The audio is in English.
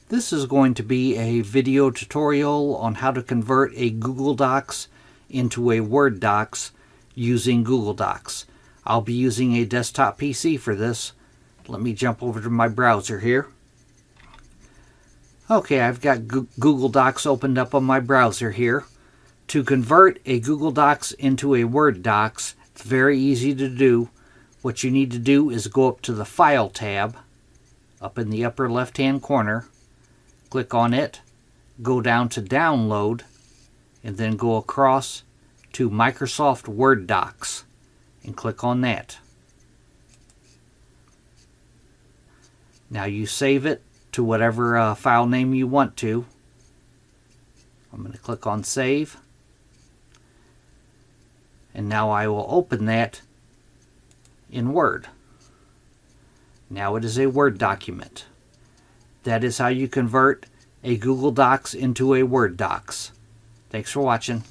This is going to be a video tutorial on how to convert a Google Docs into a Word Docs using Google Docs. I'll be using a desktop PC for this. Let me jump over to my browser here. Okay, I've got Google Docs opened up on my browser here. To convert a Google Docs into a Word Docs, it's very easy to do. What you need to do is go up to the File tab up in the upper left-hand corner. Click on it, go down to Download, and then go across to Microsoft Word Docs and click on that. Now you save it to whatever file name you want to. I'm going to click on Save. And now I will open that in Word. Now it is a Word document. That is how you convert a Google Docs into a Word Docs. Thanks for watching.